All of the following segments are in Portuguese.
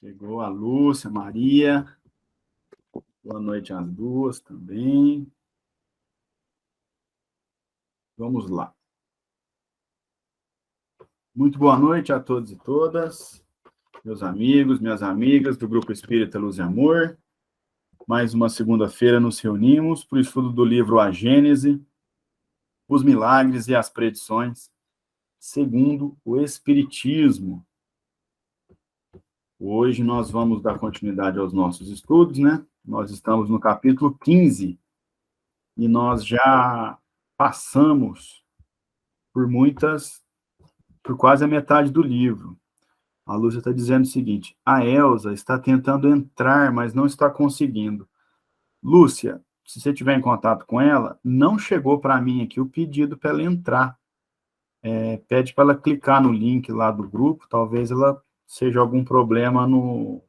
Chegou a Lúcia, Maria. Boa noite às duas também. Vamos lá. Muito boa noite a todos e todas, meus amigos, minhas amigas do Grupo Espírita Luz e Amor. Mais uma segunda-feira nos reunimos para o estudo do livro A Gênese, os milagres e as predições, segundo o Espiritismo. Hoje nós vamos dar continuidade aos nossos estudos, né? Nós estamos no capítulo 15 e nós já passamos por quase a metade do livro. A Lúcia está dizendo o seguinte: a Elza está tentando entrar, mas não está conseguindo. Lúcia, se você estiver em contato com ela, não chegou para mim aqui o pedido para ela entrar. Pede para ela clicar no link lá do grupo, talvez ela seja algum problema no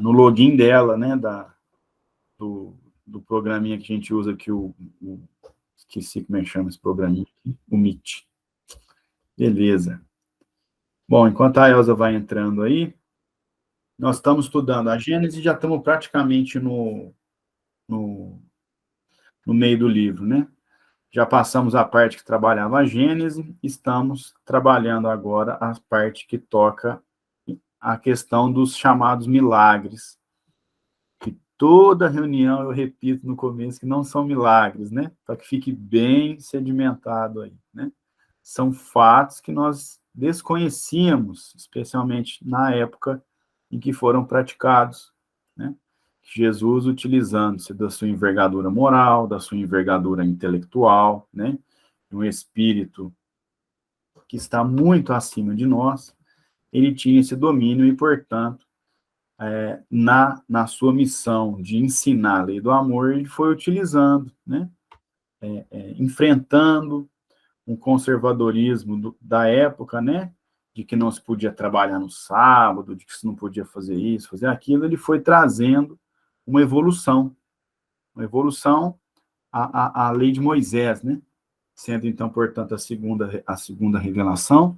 login dela, né, do programinha que a gente usa aqui, esqueci como é que chama esse programinha aqui, o Meet. Beleza. Bom, enquanto a Elza vai entrando aí, nós estamos estudando a Gênese e já estamos praticamente no meio do livro, né? Já passamos a parte que trabalhava a Gênese, estamos trabalhando agora a parte que toca a questão dos chamados milagres, que toda reunião eu repito no começo que não são milagres, né? Para que fique bem sedimentado aí, né? São fatos que nós desconhecíamos, especialmente na época em que foram praticados, né? Jesus, utilizando-se da sua envergadura moral, da sua envergadura intelectual, né? Um espírito que está muito acima de nós, ele tinha esse domínio e, portanto, na sua missão de ensinar a lei do amor, ele foi utilizando, né? Enfrentando um conservadorismo da época, né? De que não se podia trabalhar no sábado, de que se não podia fazer isso, fazer aquilo, ele foi trazendo uma evolução à lei de Moisés, né? Sendo, então, portanto, a segunda revelação,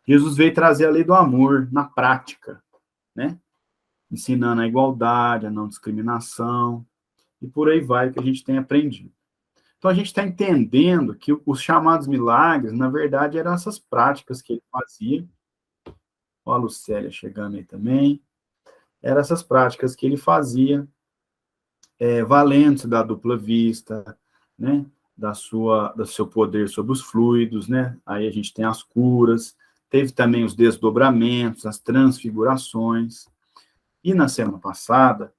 Jesus veio trazer a lei do amor na prática, né? Ensinando a igualdade, a não discriminação, e por aí vai que a gente tem aprendido. Então, a gente está entendendo que os chamados milagres, na verdade, eram essas práticas que ele fazia. Olha a Lucélia chegando aí também. Eram essas práticas que ele fazia, valendo-se da dupla vista, né? Do seu poder sobre os fluidos, né? Aí a gente tem as curas, teve também os desdobramentos, as transfigurações. E na semana passada,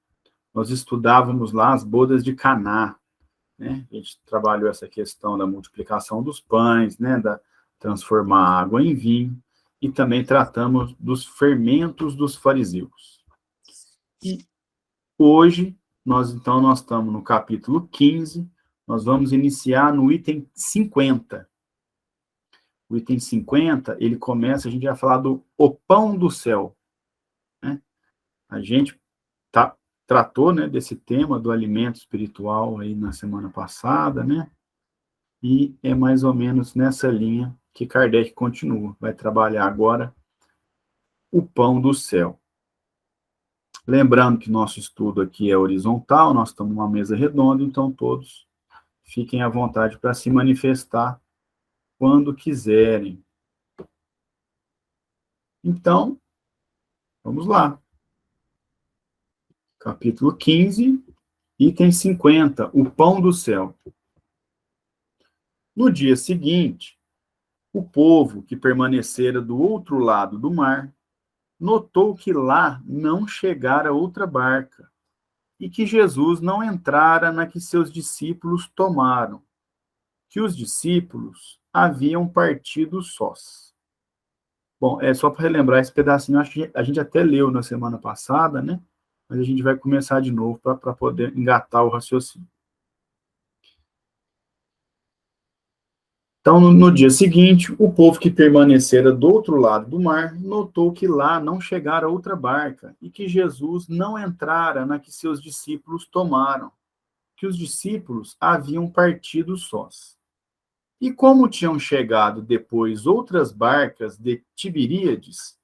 nós estudávamos lá as bodas de Caná, né? A gente trabalhou essa questão da multiplicação dos pães, né? Da transformar a água em vinho, e também tratamos dos fermentos dos fariseus. E hoje, nós estamos no capítulo 15, nós vamos iniciar no item 50. O item 50, ele começa, a gente vai falar do o pão do céu, né? A gente tratou, né, desse tema do alimento espiritual aí na semana passada, né? E é mais ou menos nessa linha que Kardec continua, vai trabalhar agora o pão do céu. Lembrando que nosso estudo aqui é horizontal, nós estamos numa mesa redonda, então todos fiquem à vontade para se manifestar quando quiserem. Então, vamos lá. Capítulo 15, item 50, o pão do céu. No dia seguinte, o povo que permanecera do outro lado do mar notou que lá não chegara outra barca e que Jesus não entrara na que seus discípulos tomaram, que os discípulos haviam partido sós. Bom, só para relembrar esse pedacinho, acho que a gente até leu na semana passada, né? Mas a gente vai começar de novo para poder engatar o raciocínio. Então, no dia seguinte, o povo que permanecera do outro lado do mar notou que lá não chegara outra barca e que Jesus não entrara na que seus discípulos tomaram, que os discípulos haviam partido sós. E como tinham chegado depois outras barcas de Tiberíades,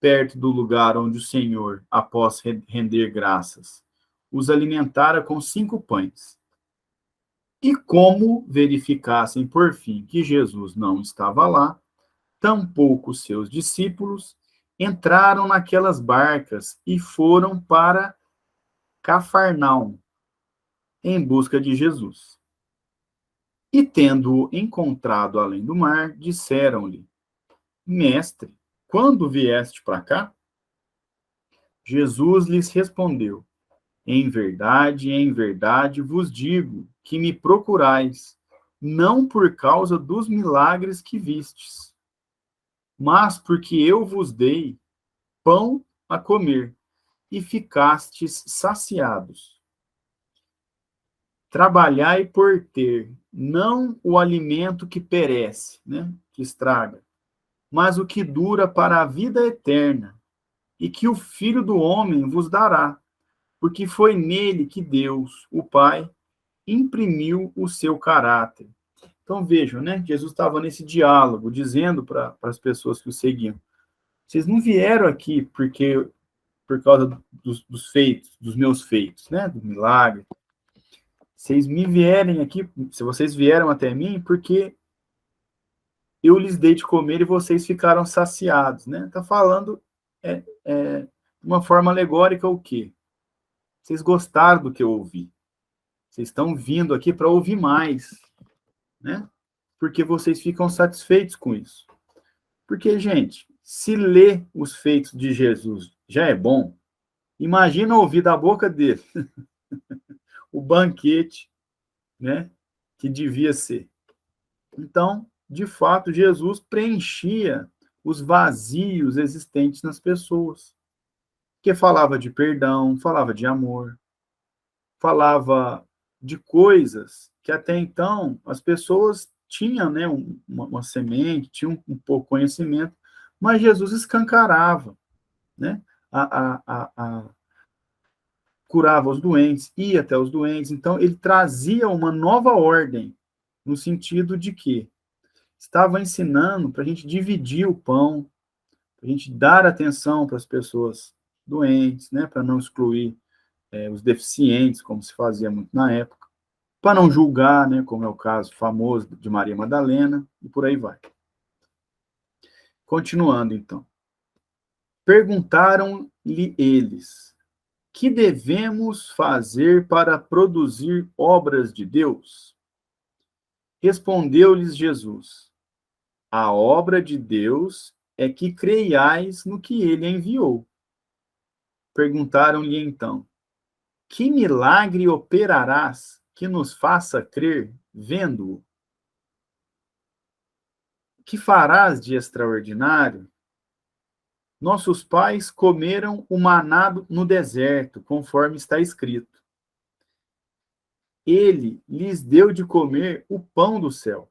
perto do lugar onde o Senhor, após render graças, os alimentara com 5 pães. E como verificassem por fim que Jesus não estava lá, tampouco seus discípulos entraram naquelas barcas e foram para Cafarnaum em busca de Jesus. E tendo-o encontrado além do mar, disseram-lhe: Mestre, quando vieste para cá? Jesus lhes respondeu: em verdade vos digo que me procurais, não por causa dos milagres que vistes, mas porque eu vos dei pão a comer e ficastes saciados. Trabalhai por ter, não o alimento que perece, né, que estraga, mas o que dura para a vida eterna, e que o Filho do Homem vos dará, porque foi nele que Deus, o Pai, imprimiu o seu caráter. Então vejam, né? Jesus estava nesse diálogo, dizendo para as pessoas que o seguiam: vocês não vieram aqui por causa dos feitos, dos meus feitos, né? Do milagre. Vocês me vierem aqui, se vocês vieram até mim, porque eu lhes dei de comer e vocês ficaram saciados, né? Está falando de uma forma alegórica o quê? Vocês gostaram do que eu ouvi. Vocês estão vindo aqui para ouvir mais, né? Porque vocês ficam satisfeitos com isso. Porque, gente, se ler os feitos de Jesus já é bom, imagina ouvir da boca dele o banquete, né, que devia ser. Então, de fato, Jesus preenchia os vazios existentes nas pessoas. Porque falava de perdão, falava de amor, falava de coisas que até então as pessoas tinham, né, uma semente, tinham um pouco de conhecimento, mas Jesus escancarava, né, curava os doentes, ia até os doentes, então ele trazia uma nova ordem, no sentido de que estava ensinando para a gente dividir o pão, para a gente dar atenção para as pessoas doentes, né, para não excluir os deficientes, como se fazia muito na época, para não julgar, né, como é o caso famoso de Maria Madalena, e por aí vai. Continuando, então. Perguntaram-lhe eles: que devemos fazer para produzir obras de Deus? Respondeu-lhes Jesus: a obra de Deus é que creiais no que ele enviou. Perguntaram-lhe então: que milagre operarás que nos faça crer vendo-o? Que farás de extraordinário? Nossos pais comeram o maná no deserto, conforme está escrito. Ele lhes deu de comer o pão do céu.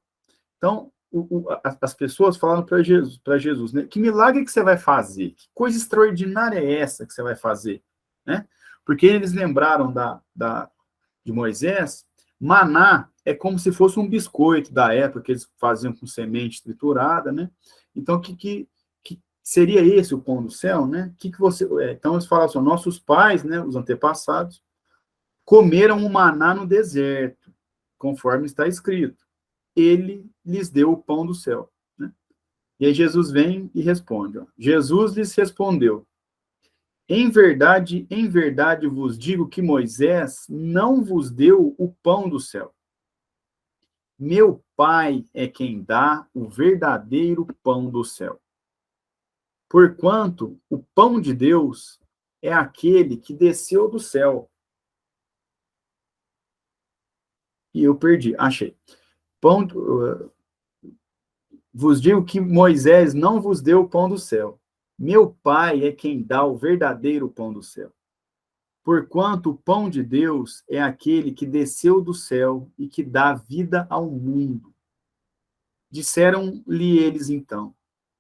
Então, as pessoas falaram para Jesus, né? Que milagre que você vai fazer? Que coisa extraordinária é essa que você vai fazer? Né? Porque eles lembraram de Moisés, maná é como se fosse um biscoito da época que eles faziam com semente triturada, né? Então, que seria esse o pão do céu, né? Que você? Então eles falaram assim: nossos pais, né, os antepassados, comeram o maná no deserto, conforme está escrito. Ele lhes deu o pão do céu, né? E aí Jesus vem e responde: ó, Jesus lhes respondeu: em verdade vos digo que Moisés não vos deu o pão do céu. Meu Pai é quem dá o verdadeiro pão do céu. Porquanto o pão de Deus é aquele que desceu do céu. E eu perdi, achei. Pão, vos digo que Moisés não vos deu o pão do céu. Meu Pai é quem dá o verdadeiro pão do céu. Porquanto o pão de Deus é aquele que desceu do céu e que dá vida ao mundo. Disseram-lhe eles então: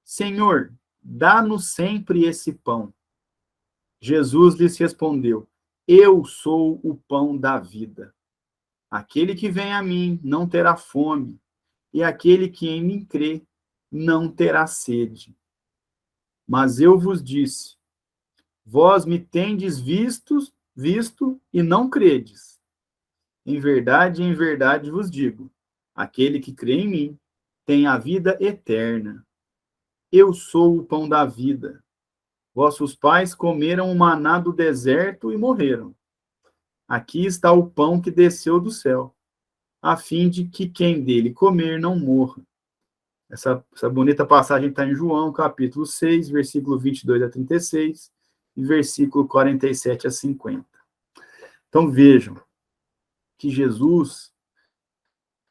Senhor, dá-nos sempre esse pão. Jesus lhes respondeu: eu sou o pão da vida. Aquele que vem a mim não terá fome, e aquele que em mim crê não terá sede. Mas eu vos disse, vós me tendes visto e não credes. Em verdade vos digo, aquele que crê em mim tem a vida eterna. Eu sou o pão da vida. Vossos pais comeram o maná do deserto e morreram. Aqui está o pão que desceu do céu, a fim de que quem dele comer não morra. Essa bonita passagem está em João, capítulo 6, versículo 22 a 36, e versículo 47 a 50. Então vejam que Jesus,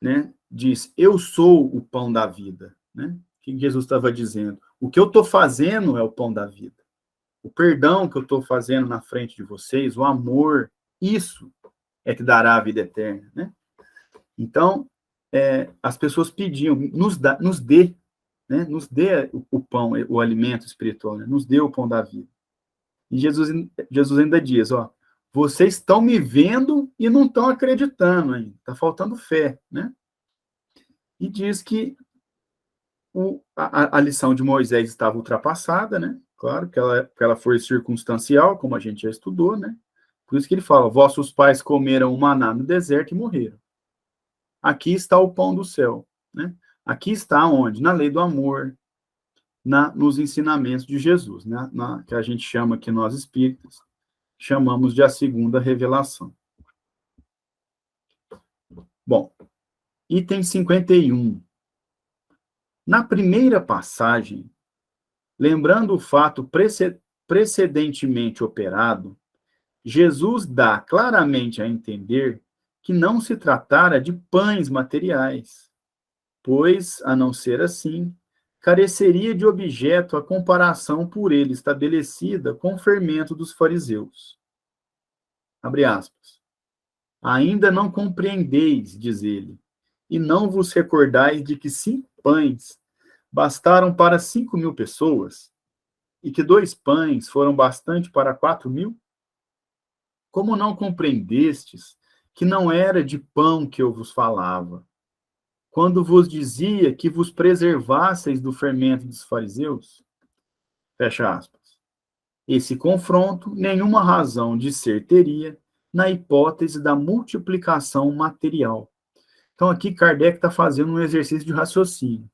né, diz, eu sou o pão da vida. Né? O que Jesus estava dizendo? O que eu estou fazendo é o pão da vida. O perdão que eu estou fazendo na frente de vocês, o amor, isso é que dará a vida eterna. Né? Então, as pessoas pediam, nos dê, né? Nos dê o pão, o alimento espiritual, né? Nos dê o pão da vida. E Jesus ainda diz, ó, vocês estão me vendo e não estão acreditando ainda, está faltando fé, né? E diz que a lição de Moisés estava ultrapassada, né? Claro que ela foi circunstancial, como a gente já estudou, né? Por isso que ele fala, vossos pais comeram o maná no deserto e morreram. Aqui está o pão do céu, né? Aqui está onde? Na lei do amor, nos ensinamentos de Jesus, né? Que a gente chama aqui nós espíritas, chamamos de a segunda revelação. Bom, item 51. Na primeira passagem, lembrando o fato precedentemente operado, Jesus dá claramente a entender que não se tratara de pães materiais, pois, a não ser assim, careceria de objeto a comparação por ele estabelecida com o fermento dos fariseus. Abre aspas. Ainda não compreendeis, diz ele, e não vos recordais de que 5 pães bastaram para 5.000 pessoas, e que 2 pães foram bastante para 4.000? Como não compreendestes que não era de pão que eu vos falava, quando vos dizia que vos preservasseis do fermento dos fariseus? Fecha aspas. Esse confronto nenhuma razão de ser teria na hipótese da multiplicação material. Então, aqui Kardec está fazendo um exercício de raciocínio.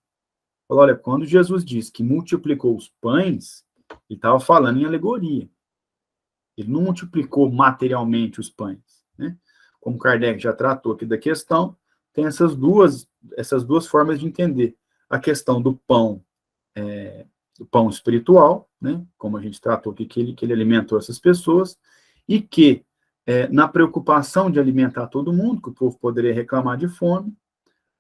Fala, olha, quando Jesus diz que multiplicou os pães, ele estava falando em alegoria. Ele não multiplicou materialmente os pães. Né? Como Kardec já tratou aqui da questão, tem essas duas formas de entender. A questão do pão espiritual, né? Como a gente tratou aqui, que ele alimentou essas pessoas, e que, na preocupação de alimentar todo mundo, que o povo poderia reclamar de fome,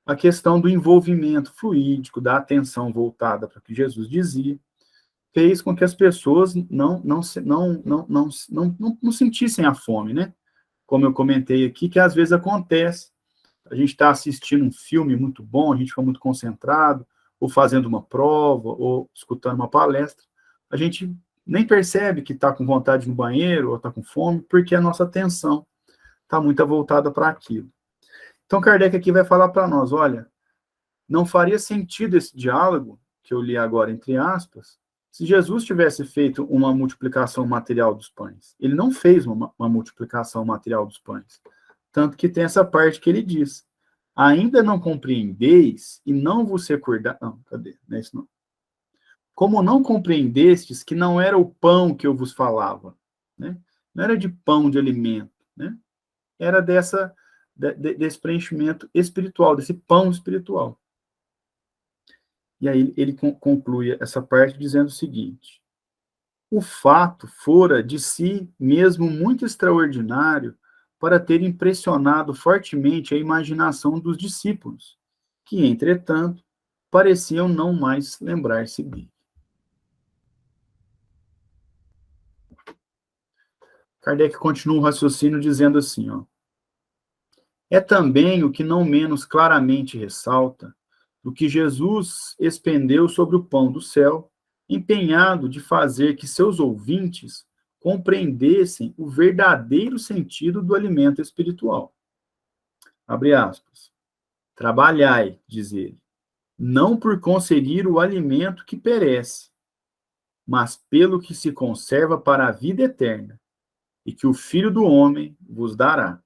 a questão do envolvimento fluídico, da atenção voltada para o que Jesus dizia, fez com que as pessoas não sentissem a fome, né? Como eu comentei aqui, que às vezes acontece, a gente está assistindo um filme muito bom, a gente fica muito concentrado, ou fazendo uma prova, ou escutando uma palestra, a gente nem percebe que está com vontade de ir no banheiro, ou está com fome, porque a nossa atenção está muito voltada para aquilo. Então, Kardec aqui vai falar para nós, olha, não faria sentido esse diálogo, que eu li agora entre aspas, se Jesus tivesse feito uma multiplicação material dos pães. Ele não fez uma multiplicação material dos pães. Tanto que tem essa parte que ele diz, ainda não compreendeis e não vos recordar... Não, cadê? Não é isso não. Como não compreendestes que não era o pão que eu vos falava, né? Não era de pão, de alimento, né? Era desse preenchimento espiritual, desse pão espiritual. E aí ele conclui essa parte dizendo o seguinte, o fato fora de si mesmo muito extraordinário para ter impressionado fortemente a imaginação dos discípulos, que, entretanto, pareciam não mais lembrar-se dele. Kardec continua o raciocínio dizendo assim, ó, é também o que não menos claramente ressalta do que Jesus expendeu sobre o pão do céu, empenhado de fazer que seus ouvintes compreendessem o verdadeiro sentido do alimento espiritual. Abre aspas. Trabalhai, diz ele, não por conseguir o alimento que perece, mas pelo que se conserva para a vida eterna, e que o Filho do Homem vos dará.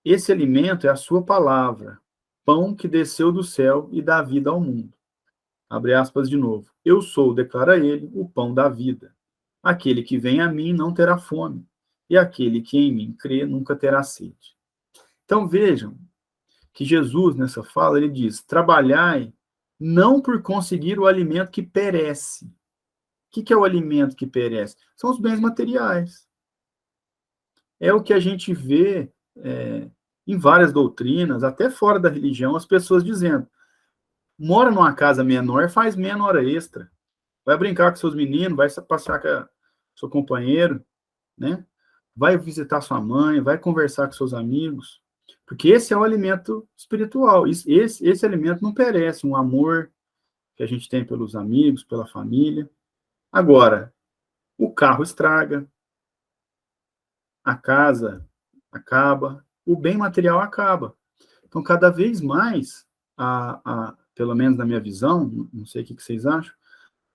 Esse alimento é a sua palavra, pão que desceu do céu e dá vida ao mundo. Abre aspas de novo. Eu sou, declara ele, o pão da vida. Aquele que vem a mim não terá fome, e aquele que em mim crê nunca terá sede. Então vejam que Jesus, nessa fala, ele diz, trabalhai não por conseguir o alimento que perece. O que é o alimento que perece? São os bens materiais. É o que a gente vê em várias doutrinas, até fora da religião, as pessoas dizendo, mora numa casa menor, faz meia hora extra. Vai brincar com seus meninos, vai passear com seu companheiro, né? Vai visitar sua mãe, vai conversar com seus amigos, porque esse é o alimento espiritual. Esse alimento não perece, um amor que a gente tem pelos amigos, pela família. Agora, o carro estraga, a casa acaba, o bem material acaba. Então, cada vez mais, pelo menos na minha visão, não sei o que vocês acham,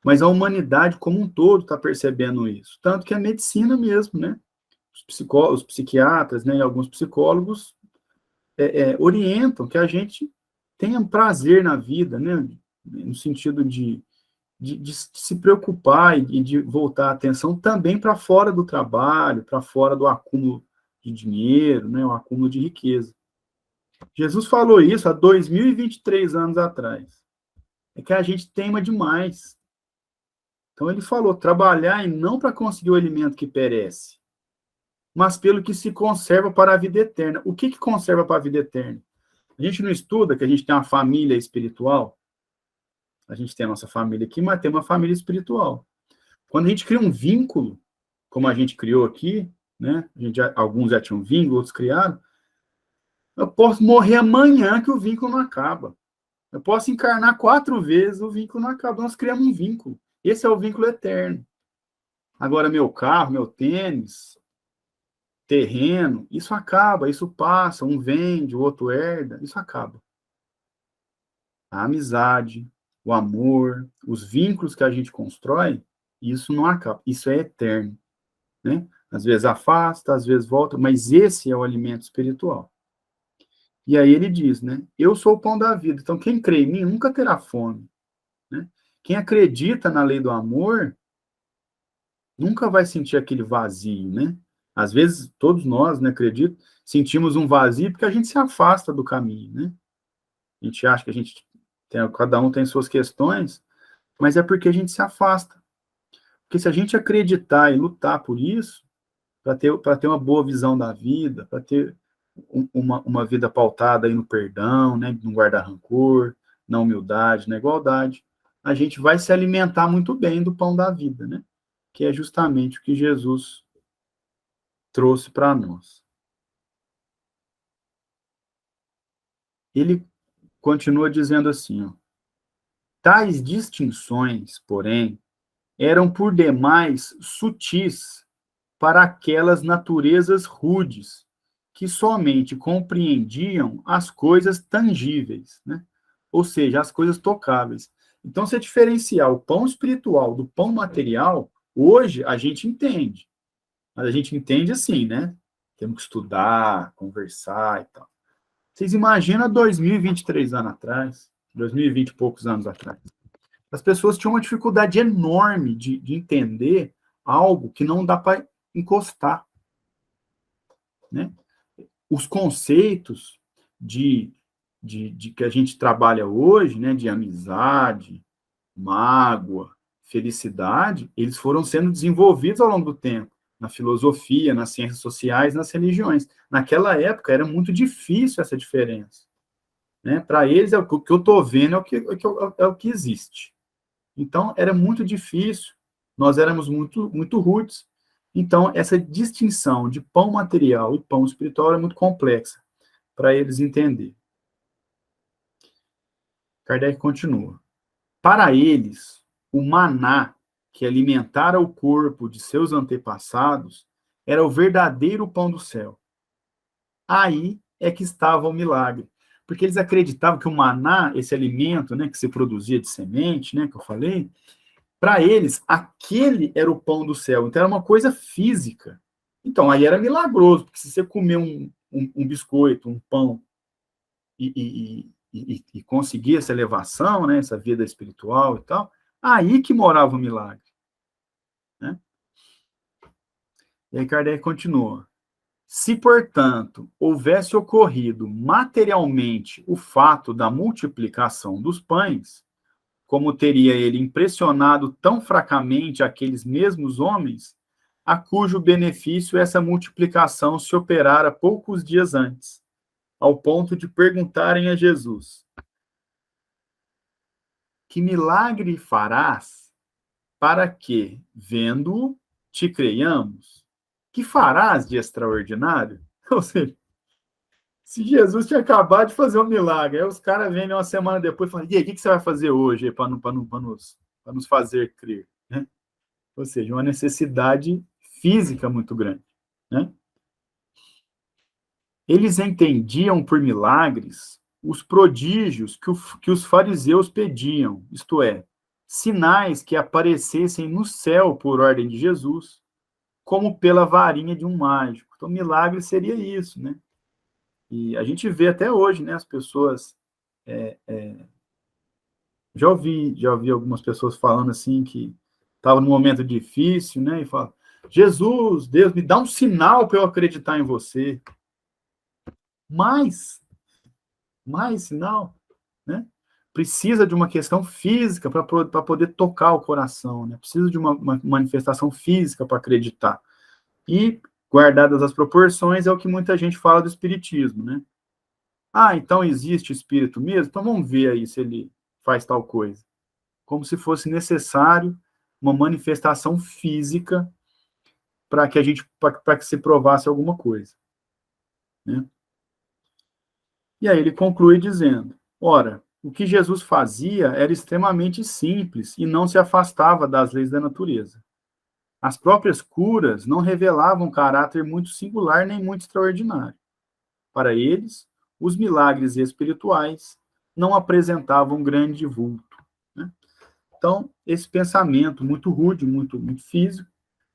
mas a humanidade como um todo está percebendo isso. Tanto que a medicina mesmo, né? Os psiquiatras, né, e alguns psicólogos orientam que a gente tenha prazer na vida, né? No sentido de se preocupar e de voltar a atenção também para fora do trabalho, para fora do acúmulo de dinheiro, né? O acúmulo de riqueza. Jesus falou isso há 2023 anos atrás. É que a gente teima demais. Então ele falou, trabalhar e não para conseguir o alimento que perece, mas pelo que se conserva para a vida eterna. O que conserva para a vida eterna? A gente não estuda que a gente tem uma família espiritual? A gente tem a nossa família aqui, mas tem uma família espiritual. Quando a gente cria um vínculo, como a gente criou aqui, né? Alguns já tinham vínculo, outros criaram. Eu posso morrer amanhã que o vínculo não acaba. Eu posso encarnar 4 vezes, o vínculo não acaba. Nós criamos um vínculo. Esse é o vínculo eterno. Agora, meu carro, meu tênis, terreno, isso acaba, isso passa, um vende, o outro herda, isso acaba. A amizade, o amor, os vínculos que a gente constrói, isso não acaba, isso é eterno, né? Às vezes afasta, às vezes volta, mas esse é o alimento espiritual. E aí ele diz, né? Eu sou o pão da vida. Então, quem crê em mim nunca terá fome, né? Quem acredita na lei do amor nunca vai sentir aquele vazio, né? Às vezes, todos nós, né, acredito, sentimos um vazio porque a gente se afasta do caminho, né? A gente acha que cada um tem suas questões, mas é porque a gente se afasta. Porque se a gente acreditar e lutar por isso, para ter uma boa visão da vida, para ter uma vida pautada aí no perdão, né, no guardar rancor, na humildade, na igualdade, a gente vai se alimentar muito bem do pão da vida, né? Que é justamente o que Jesus trouxe para nós. Ele continua dizendo assim, ó, tais distinções, porém, eram por demais sutis para aquelas naturezas rudes, que somente compreendiam as coisas tangíveis, né? Ou seja, as coisas tocáveis. Então, se diferenciar o pão espiritual do pão material, hoje a gente entende. Mas a gente entende assim, né? Temos que estudar, conversar e tal. Vocês imaginam 2023 anos atrás, 2020 e poucos anos atrás. As pessoas tinham uma dificuldade enorme de entender algo que não dá para encostar, né? Os conceitos de que a gente trabalha hoje, né, de amizade, mágoa, felicidade, eles foram sendo desenvolvidos ao longo do tempo, na filosofia, nas ciências sociais, nas religiões. Naquela época era muito difícil essa diferença, né? Para eles, o que eu estou vendo é o que existe. Então, era muito difícil, nós éramos muito rudes. Então, essa distinção de pão material e pão espiritual era muito complexa para eles entenderem. Kardec continua. Para eles, o maná que alimentara o corpo de seus antepassados era o verdadeiro pão do céu. Aí é que estava o milagre. Porque eles acreditavam que o maná, esse alimento, né, que se produzia de semente, né, que eu falei, Para eles, aquele era o pão do céu. Então, era uma coisa física. Então, aí era milagroso, porque se você comer um biscoito, um pão, e conseguir essa elevação, né, essa vida espiritual e tal, aí que morava o milagre. Né? E aí Kardec continua. Se, portanto, houvesse ocorrido materialmente o fato da multiplicação dos pães, como teria ele impressionado tão fracamente aqueles mesmos homens, a cujo benefício essa multiplicação se operara poucos dias antes, ao ponto de perguntarem a Jesus: que milagre farás para que, vendo-o, te creiamos? Que farás de extraordinário? Ou seja, se Jesus tinha acabado de fazer um milagre, aí os caras vêm uma semana depois e falam: e aí, o que você vai fazer hoje para nos fazer crer? Né? Ou seja, uma necessidade física muito grande. Né? Eles entendiam por milagres os prodígios que os fariseus pediam, isto é, sinais que aparecessem no céu por ordem de Jesus, como pela varinha de um mágico. Então, milagre seria isso, né? E a gente vê até hoje, né, as pessoas... já ouvi algumas pessoas falando assim que estavam num momento difícil, né, e falam: Jesus, Deus, me dá um sinal para eu acreditar em você. Mais sinal, né? Precisa de uma questão física para poder tocar o coração, né? Precisa de uma manifestação física para acreditar. E, guardadas as proporções, é o que muita gente fala do espiritismo, né? Ah, então existe espírito mesmo? Então vamos ver aí se ele faz tal coisa. Como se fosse necessário uma manifestação física para que se provasse alguma coisa, né? E aí ele conclui dizendo: ora, o que Jesus fazia era extremamente simples e não se afastava das leis da natureza. As próprias curas não revelavam caráter muito singular nem muito extraordinário. Para eles, os milagres espirituais não apresentavam grande vulto. Né? Então, esse pensamento muito rude, muito físico,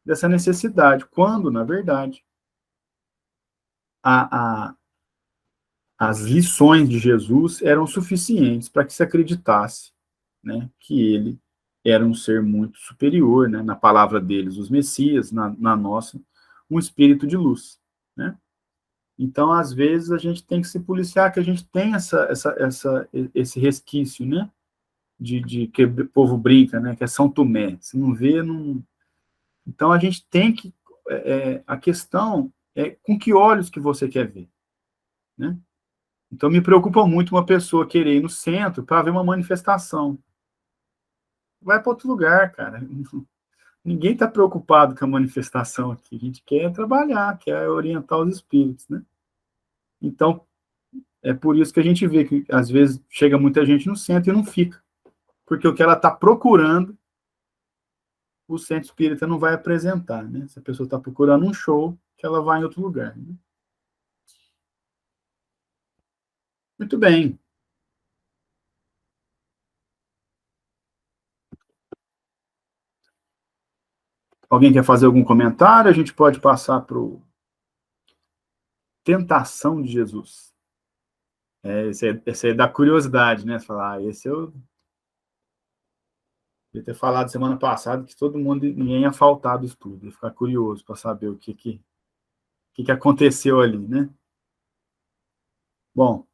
dessa necessidade, quando, na verdade, a, as lições de Jesus eram suficientes para que se acreditasse, né, que ele era um ser muito superior, né, na palavra deles, os Messias, na nossa, um espírito de luz. Né? Então, às vezes, a gente tem que se policiar, que a gente tem esse resquício, né, de que o povo brinca, né, que é São Tomé. Se não vê, não... Então, a gente tem que... a questão é com que olhos que você quer ver, né? Então, me preocupa muito uma pessoa querer ir no centro para ver uma manifestação. Vai para outro lugar, cara. Ninguém está preocupado com a manifestação aqui. A gente quer trabalhar, quer orientar os espíritos, né? Então, é por isso que a gente vê que, às vezes, chega muita gente no centro e não fica. Porque o que ela está procurando, o centro espírita não vai apresentar, né? Se a pessoa está procurando um show, que ela vai em outro lugar. Né? Muito bem. Alguém quer fazer algum comentário? A gente pode passar para o Tentação de Jesus. Esse é da curiosidade, né? Falar, esse eu ia ter falado semana passada que todo mundo, ninguém ia faltar do estudo, ia ficar curioso para saber o que aconteceu ali, né? Bom,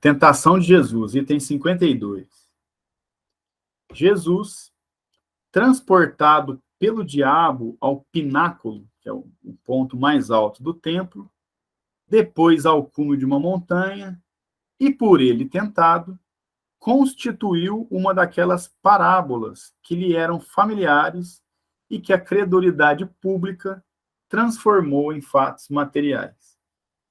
Tentação de Jesus, item 52. Jesus, transportado pelo diabo ao pináculo, que é o ponto mais alto do templo, depois ao cume de uma montanha, e por ele tentado, constituiu uma daquelas parábolas que lhe eram familiares e que a credulidade pública transformou em fatos materiais.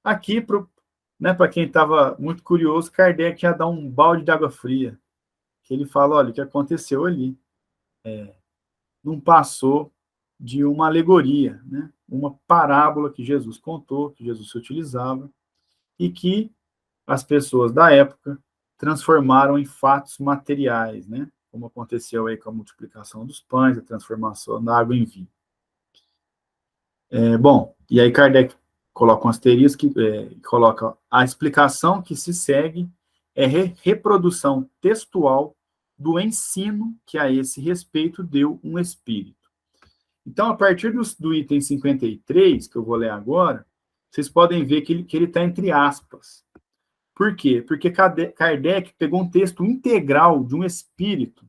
Aqui, para quem estava muito curioso, Kardec já dá um balde de água fria, que ele fala: olha, o que aconteceu ali não passou de uma alegoria, né? Uma parábola que Jesus contou, que Jesus se utilizava, e que as pessoas da época transformaram em fatos materiais, né? como aconteceu aí com a multiplicação dos pães, a transformação da água em vinho. Bom, e aí Kardec coloca um asterisco, coloca a explicação que se segue é reprodução textual do ensino que a esse respeito deu um espírito. Então, a partir do item 53, que eu vou ler agora, vocês podem ver que ele está entre aspas. Por quê? Porque Kardec pegou um texto integral de um espírito,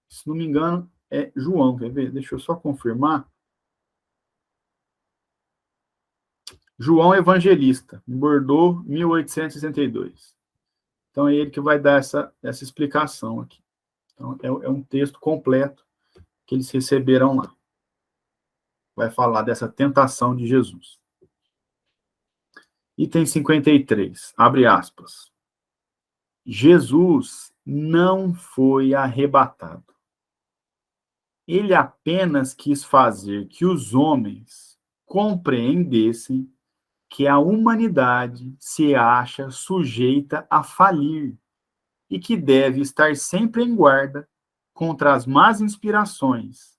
se não me engano, é João, quer ver? Deixa eu só confirmar. João Evangelista, em Bordeaux, 1862. Então, é ele que vai dar essa explicação aqui. Então, é um texto completo que eles receberam lá. Vai falar dessa tentação de Jesus. Item 53, abre aspas. Jesus não foi arrebatado. Ele apenas quis fazer que os homens compreendessem que a humanidade se acha sujeita a falir e que deve estar sempre em guarda contra as más inspirações,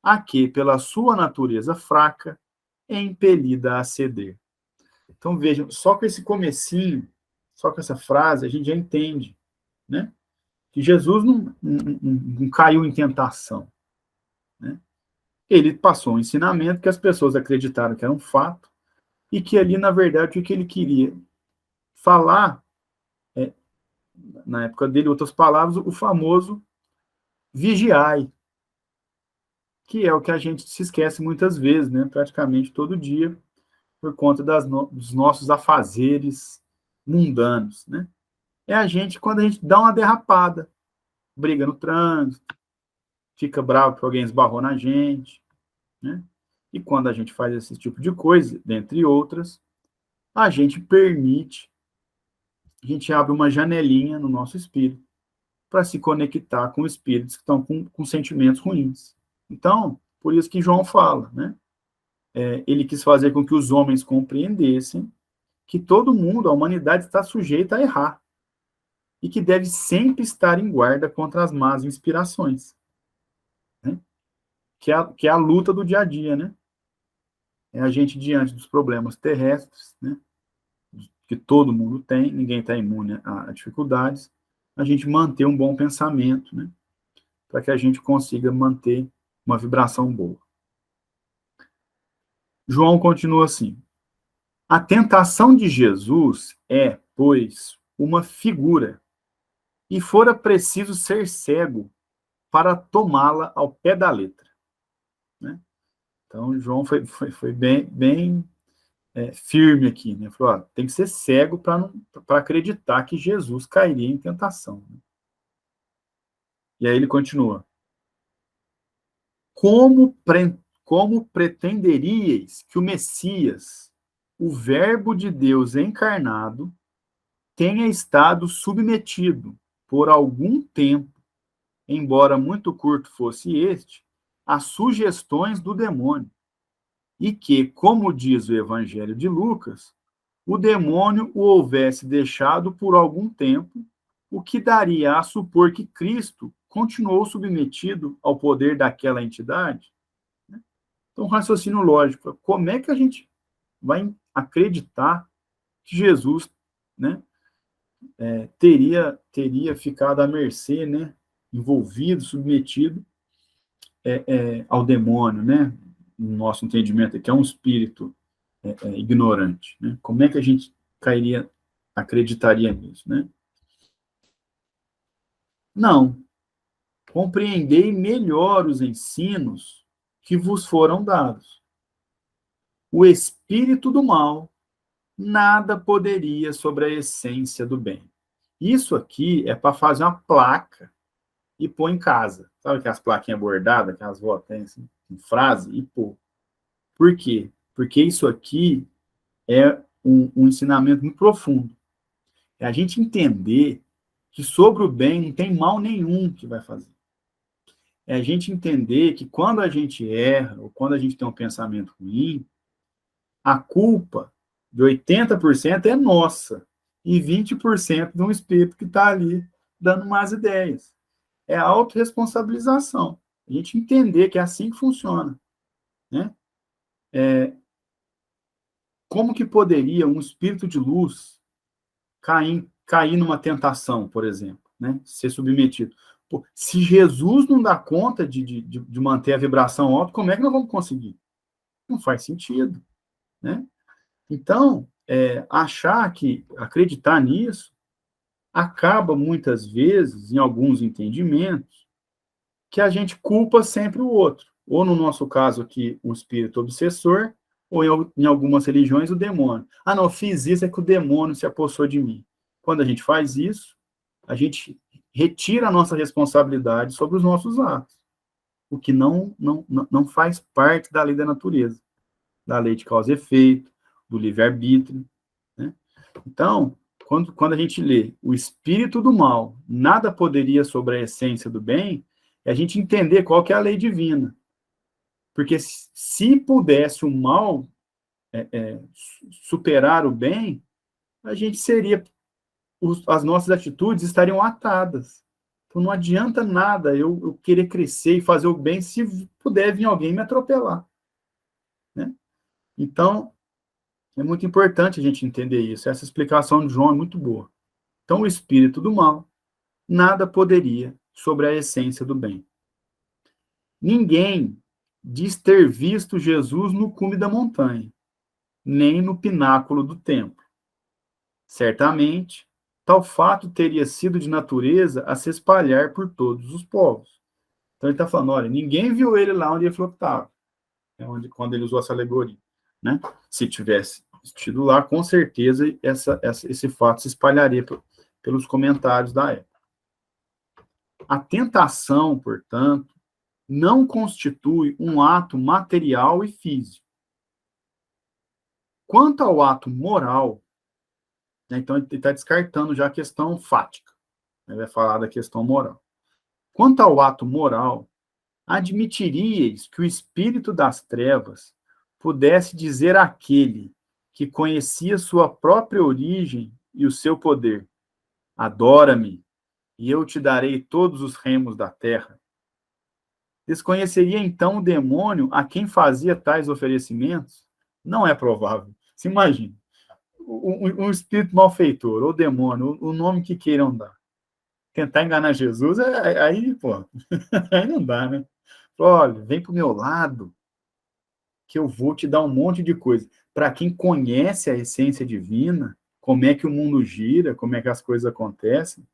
a que, pela sua natureza fraca, é impelida a ceder. Então, vejam, só com esse comecinho, só com essa frase, a gente já entende, né? Que Jesus não caiu em tentação, né? Ele passou um ensinamento que as pessoas acreditaram que era um fato e que ali, na verdade, o que ele queria falar, na época dele, outras palavras, o famoso vigiai, que é o que a gente se esquece muitas vezes, né? Praticamente todo dia, por conta dos nossos afazeres mundanos, né? É a gente, quando a gente dá uma derrapada, briga no trânsito, fica bravo porque alguém esbarrou na gente, né? E quando a gente faz esse tipo de coisa, dentre outras, a gente permite, a gente abre uma janelinha no nosso espírito para se conectar com espíritos que estão com sentimentos ruins. Então, por isso que João fala, né? Ele quis fazer com que os homens compreendessem que todo mundo, a humanidade, está sujeita a errar e que deve sempre estar em guarda contra as más inspirações, né? Que é a luta do dia a dia, né? É a gente, diante dos problemas terrestres, né? Que todo mundo tem, ninguém está imune a dificuldades, a gente manter um bom pensamento, né? Para que a gente consiga manter uma vibração boa. João continua assim: a tentação de Jesus é, pois, uma figura, e fora preciso ser cego para tomá-la ao pé da letra, né? Então, João foi bem firme aqui, né? Falou, ó, tem que ser cego para acreditar que Jesus cairia em tentação, né? E aí ele continua: como pretenderíeis que o Messias, o Verbo de Deus encarnado, tenha estado submetido por algum tempo, embora muito curto fosse este, às sugestões do demônio, e que, como diz o Evangelho de Lucas, o demônio o houvesse deixado por algum tempo, o que daria a supor que Cristo continuou submetido ao poder daquela entidade? Então, raciocínio lógico, como é que a gente vai acreditar que Jesus, né, teria ficado à mercê, né, envolvido, submetido ao demônio, né? No nosso entendimento aqui, é um espírito ignorante, né? Como é que a gente acreditaria nisso, né? Não. Compreendei melhor os ensinos que vos foram dados. O espírito do mal nada poderia sobre a essência do bem. Isso aqui é para fazer uma placa e pôr em casa. Sabe aquelas plaquinhas bordadas que as vó têm, assim, em frase, e pôr. Por quê? Porque isso aqui é um ensinamento muito profundo. É a gente entender que sobre o bem não tem mal nenhum que vai fazer. É a gente entender que quando a gente erra, ou quando a gente tem um pensamento ruim, a culpa de 80% é nossa, e 20% de um espírito que está ali dando más ideias. é a autorresponsabilização. A gente entender que é assim que funciona, né? Como que poderia um espírito de luz cair numa tentação, por exemplo, né? Ser submetido. Pô, se Jesus não dá conta de manter a vibração alta, como é que nós vamos conseguir? Não faz sentido, né? Então, acreditar nisso, acaba muitas vezes, em alguns entendimentos, que a gente culpa sempre o outro. Ou, no nosso caso aqui, o espírito obsessor, ou em algumas religiões, o demônio. Ah, não, eu fiz isso, é que o demônio se apossou de mim. Quando a gente faz isso, a gente retira a nossa responsabilidade sobre os nossos atos, o que não faz parte da lei da natureza, da lei de causa e efeito, do livre-arbítrio, né? Então, quando a gente lê o espírito do mal, nada poderia sobre a essência do bem, é a gente entender qual que é a lei divina. Porque se pudesse o mal superar o bem, a gente seria, as nossas atitudes estariam atadas. Então não adianta nada eu querer crescer e fazer o bem se puder vir alguém me atropelar, né? Então, é muito importante a gente entender isso. Essa explicação de João é muito boa. Então, o espírito do mal nada poderia sobre a essência do bem. Ninguém diz ter visto Jesus no cume da montanha, nem no pináculo do templo. Certamente, tal fato teria sido de natureza a se espalhar por todos os povos. Então ele está falando, olha, ninguém viu ele lá onde ele falou que estava, quando ele usou essa alegoria, né? Se tivesse estido lá, com certeza esse fato se espalharia pelos comentários da época. A tentação, portanto, não constitui um ato material e físico. Quanto ao ato moral, né, então ele está descartando já a questão fática, ele vai falar da questão moral. Quanto ao ato moral, admitiríeis que o espírito das trevas pudesse dizer àquele que conhecia sua própria origem e o seu poder: adora-me, e eu te darei todos os remos da terra. Desconheceria então o demônio a quem fazia tais oferecimentos? Não é provável. Se imagine, um espírito malfeitor, ou demônio, o nome que queiram dar. Tentar enganar Jesus, aí, pô, aí não dá, né? Olha, vem pro meu lado, que eu vou te dar um monte de coisa. Para quem conhece a essência divina, como é que o mundo gira, como é que as coisas acontecem,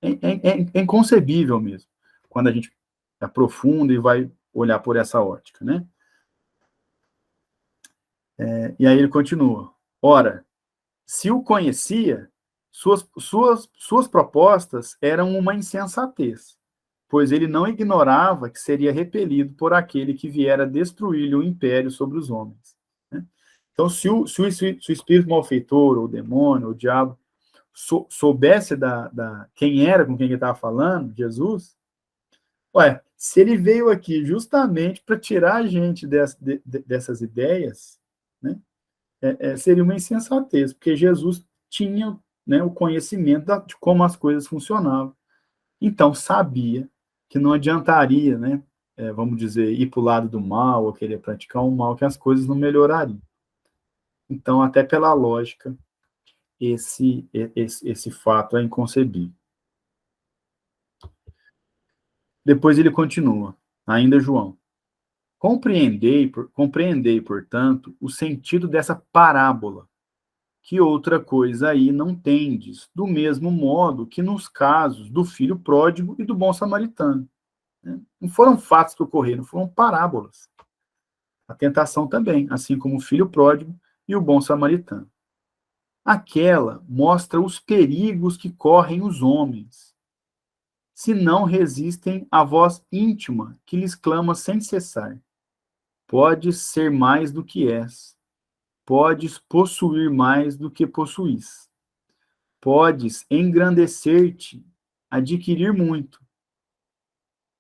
é inconcebível mesmo, quando a gente aprofunda e vai olhar por essa ótica, né? E aí ele continua. Ora, se o conhecia, suas propostas eram uma insensatez, pois ele não ignorava que seria repelido por aquele que viera destruir-lhe o império sobre os homens, né? Então, se o espírito malfeitor, ou o demônio, ou o diabo, soubesse quem era com quem ele estava falando, Jesus, ué, se ele veio aqui justamente para tirar a gente dessas ideias, né, seria uma insensatez, porque Jesus tinha, né, o conhecimento de como as coisas funcionavam. Então, sabia que não adiantaria, né, vamos dizer, ir para o lado do mal, ou querer praticar o mal, que as coisas não melhorariam. Então, até pela lógica, esse fato é inconcebível. Depois ele continua, ainda João. Compreendei, portanto, o sentido dessa parábola, que outra coisa aí não tendes, do mesmo modo que nos casos do filho pródigo e do bom samaritano, né? Não foram fatos que ocorreram, foram parábolas. A tentação também, assim como o filho pródigo e o bom samaritano. Aquela mostra os perigos que correm os homens, se não resistem à voz íntima que lhes clama sem cessar. Podes ser mais do que és. Podes possuir mais do que possuís. Podes engrandecer-te, adquirir muito.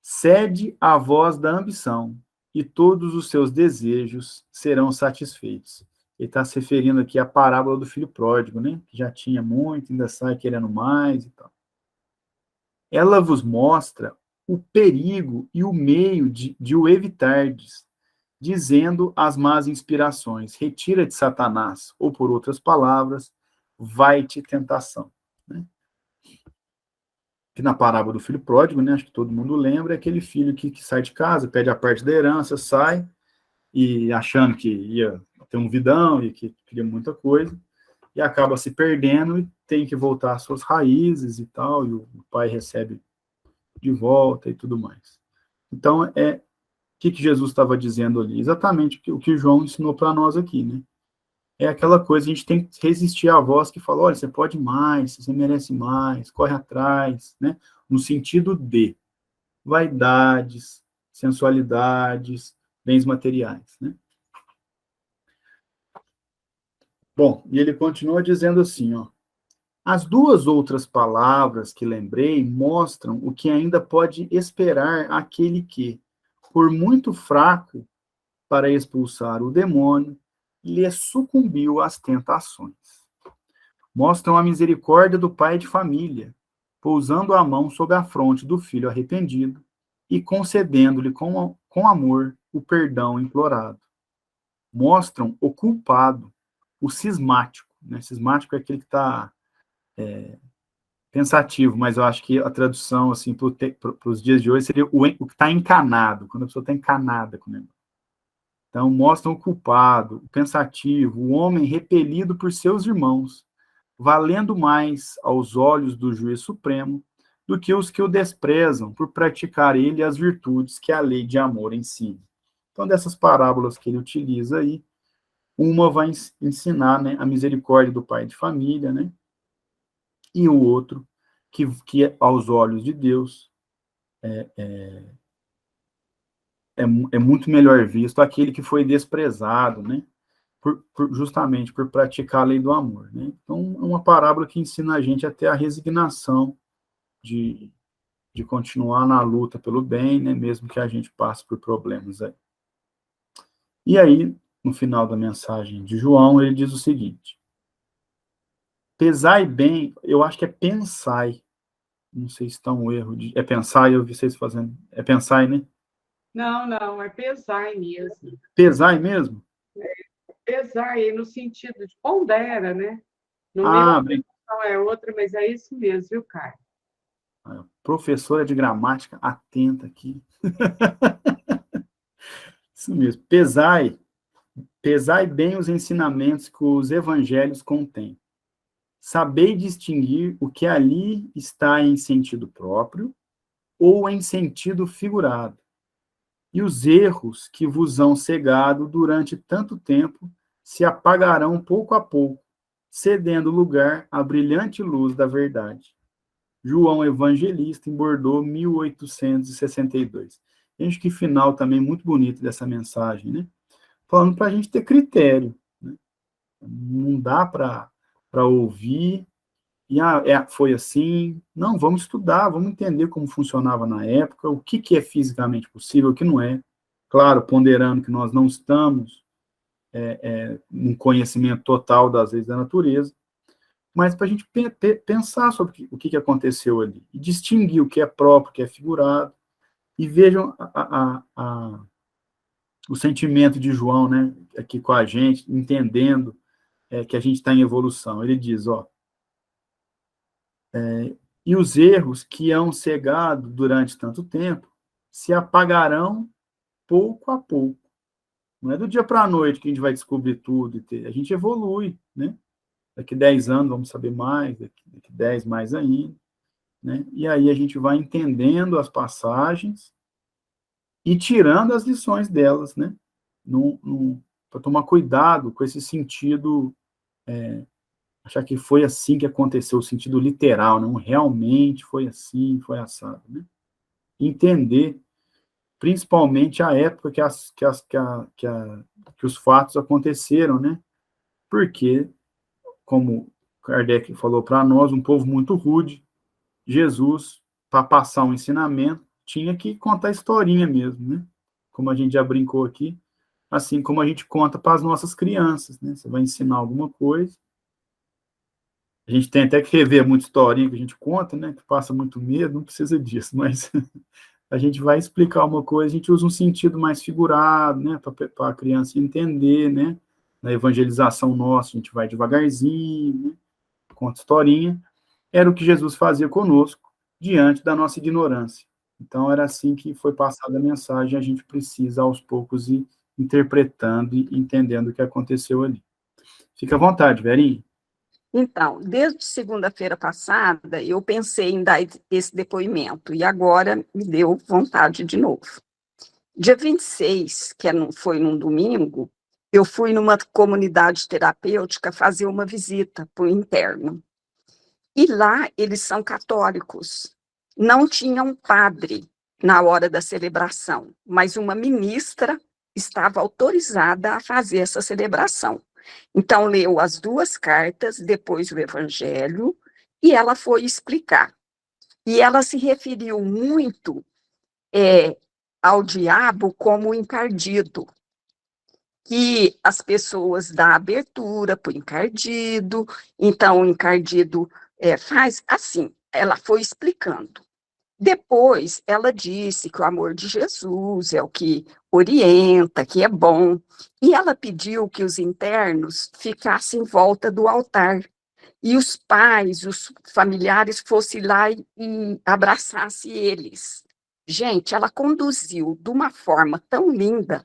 Cede à voz da ambição, e todos os seus desejos serão satisfeitos. Ele está se referindo aqui à parábola do filho pródigo, né? Que já tinha muito, ainda sai querendo mais e tal. ela vos mostra o perigo e o meio de o evitardes, dizendo as más inspirações, retira de Satanás, ou por outras palavras, vai-te tentação. Né? Que na parábola do filho pródigo, né, acho que todo mundo lembra, é aquele filho que sai de casa, pede a parte da herança, sai, e achando que ia ter um vidão e que queria muita coisa, e acaba se perdendo e tem que voltar às suas raízes e tal, e o pai recebe de volta e tudo mais. Então, o que Jesus estava dizendo ali? Exatamente o que João ensinou para nós aqui, né? É aquela coisa, a gente tem que resistir à voz que fala, olha, você pode mais, você merece mais, corre atrás, né? No sentido de vaidades, sensualidades, bens materiais, né? Bom, e ele continua dizendo assim, ó, as duas outras palavras que lembrei mostram o que ainda pode esperar aquele que, por muito fraco para expulsar o demônio, lhe sucumbiu às tentações. Mostram a misericórdia do pai de família, pousando a mão sobre a fronte do filho arrependido e concedendo-lhe com amor o perdão implorado. Mostram o culpado, o cismático. Né? Cismático é aquele que está pensativo, mas eu acho que a tradução assim, para os dias de hoje seria o que está encanado, quando a pessoa está encanada com o negócio. Então, mostram o culpado, o pensativo, o homem repelido por seus irmãos, valendo mais aos olhos do juiz supremo do que os que o desprezam por praticar ele as virtudes que a lei de amor ensina. Então, dessas parábolas que ele utiliza aí, uma vai ensinar, né, a misericórdia do pai de família, né, e o outro, que aos olhos de Deus é muito melhor visto aquele que foi desprezado, né, justamente por praticar a lei do amor. Né? Então, é uma parábola que ensina a gente a ter a resignação de continuar na luta pelo bem, né, mesmo que a gente passe por problemas aí. E aí, no final da mensagem de João, ele diz o seguinte: pesai bem, eu acho que é pensai, não sei se está um erro, é pensai, eu vi vocês fazendo, é pensai, né? Não, é pesar mesmo. Pesai mesmo? Pesar no sentido de pondera, né? No meu Ah, não é outra, mas é isso mesmo, viu, Caio? professora de gramática atenta aqui. Isso mesmo, pesai bem os ensinamentos que os evangelhos contêm. Sabei distinguir o que ali está em sentido próprio ou em sentido figurado, e os erros que vos hão cegado durante tanto tempo se apagarão pouco a pouco, cedendo lugar à brilhante luz da verdade. João Evangelista, em Bordeaux, 1862. Acho que final também muito bonito dessa mensagem, né? Falando para a gente ter critério. Né? Não dá para ouvir e foi assim. Não, vamos estudar, vamos entender como funcionava na época, o que é fisicamente possível, o que não é. Claro, ponderando que nós não estamos num conhecimento total das leis da natureza, mas para a gente pensar sobre o que aconteceu ali, e distinguir o que é próprio, o que é figurado, e vejam o sentimento de João, né, aqui com a gente, entendendo que a gente está em evolução. Ele diz, e os erros que hão cegado durante tanto tempo se apagarão pouco a pouco. Não é do dia para a noite que a gente vai descobrir tudo, a gente evolui, né? Daqui 10 anos vamos saber mais, daqui 10 mais ainda, né? E aí a gente vai entendendo as passagens e tirando as lições delas, né? Para tomar cuidado com esse sentido, achar que foi assim que aconteceu, o sentido literal, não realmente foi assim, foi assado, né? Entender, principalmente a época que os fatos aconteceram, né? Porque, como Kardec falou para nós, um povo muito rude, Jesus, para passar um ensinamento, tinha que contar historinha mesmo, né? Como a gente já brincou aqui, assim como a gente conta para as nossas crianças, né? Você vai ensinar alguma coisa, A gente tem até que rever muita historinha que a gente conta, né, que passa muito medo, não precisa disso, mas a gente vai explicar uma coisa, a gente usa um sentido mais figurado, né, para a criança entender, né, na evangelização nossa, a gente vai devagarzinho, né, conta historinha, era o que Jesus fazia conosco, diante da nossa ignorância. Então, era assim que foi passada a mensagem, a gente precisa, aos poucos, ir interpretando e entendendo o que aconteceu ali. Fica à vontade, Verinha. Então, desde segunda-feira passada, eu pensei em dar esse depoimento, e agora me deu vontade de novo. Dia 26, foi num domingo, eu fui numa comunidade terapêutica fazer uma visita para o interno. E lá eles são católicos. Não tinha um padre na hora da celebração, mas uma ministra estava autorizada a fazer essa celebração. Então, leu as duas cartas, depois o evangelho, e ela foi explicar. E ela se referiu muito ao diabo como encardido, que as pessoas dão abertura para o encardido, então o encardido faz assim, ela foi explicando. Depois, ela disse que o amor de Jesus é o que orienta, que é bom, e ela pediu que os internos ficassem em volta do altar, e os pais, os familiares fossem lá e abraçassem eles. Gente, ela conduziu de uma forma tão linda,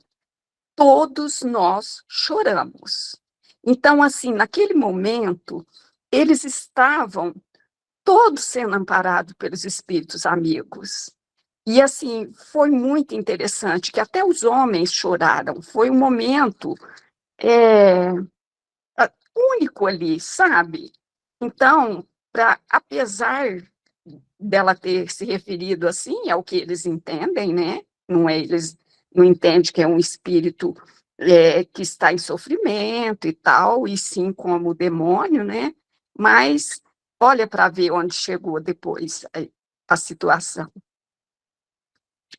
todos nós choramos. Então, assim, naquele momento, eles estavam todos sendo amparados pelos espíritos amigos. E, assim, foi muito interessante, que até os homens choraram. Foi um momento único ali, sabe? Então, apesar dela ter se referido assim, é o que eles entendem, né? Não é, eles não entendem que é um espírito que está em sofrimento e tal, e sim como demônio, né? Mas olha para ver onde chegou depois a situação.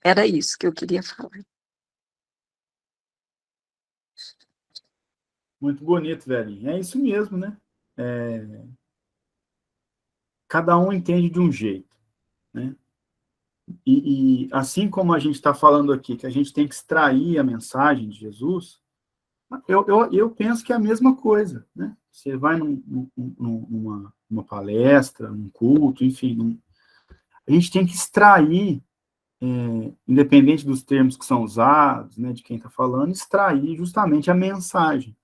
Era isso que eu queria falar. Muito bonito, velhinho. É isso mesmo, né? Cada um entende de um jeito, né? E assim como a gente está falando aqui, que a gente tem que extrair a mensagem de Jesus, eu penso que é a mesma coisa, né? Você vai numa palestra, num culto, enfim, a gente tem que extrair, independente dos termos que são usados, né, de quem está falando, extrair justamente a mensagem.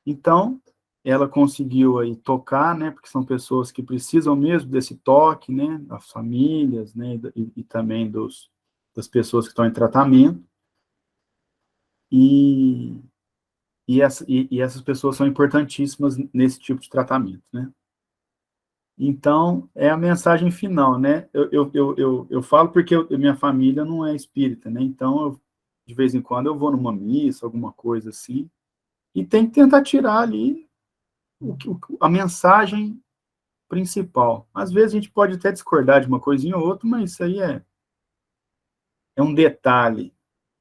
Então, ela conseguiu aí tocar, né, porque são pessoas que precisam mesmo desse toque, né, das famílias, né, e também das pessoas que estão em tratamento, e essas pessoas são importantíssimas nesse tipo de tratamento, né. Então, é a mensagem final, né, eu falo porque minha família não é espírita, né, então, de vez em quando eu vou numa missa, alguma coisa assim, e tem que tentar tirar ali a mensagem principal. Às vezes a gente pode até discordar de uma coisinha ou outra, mas isso aí é um detalhe,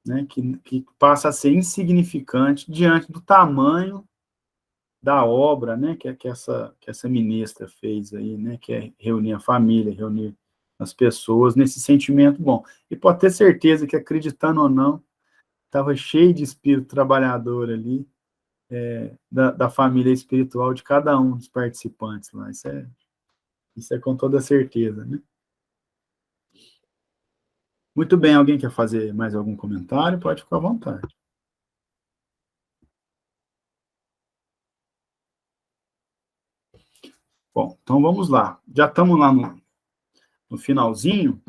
né, que passa a ser insignificante diante do tamanho da obra, né, que essa ministra fez aí, né, que é reunir a família, reunir as pessoas nesse sentimento bom. E pode ter certeza que, acreditando ou não, estava cheio de espírito trabalhador ali, da família espiritual de cada um dos participantes lá. Isso é com toda certeza, né? Muito bem, alguém quer fazer mais algum comentário? Pode ficar à vontade. Bom, então vamos lá. Já estamos lá no finalzinho,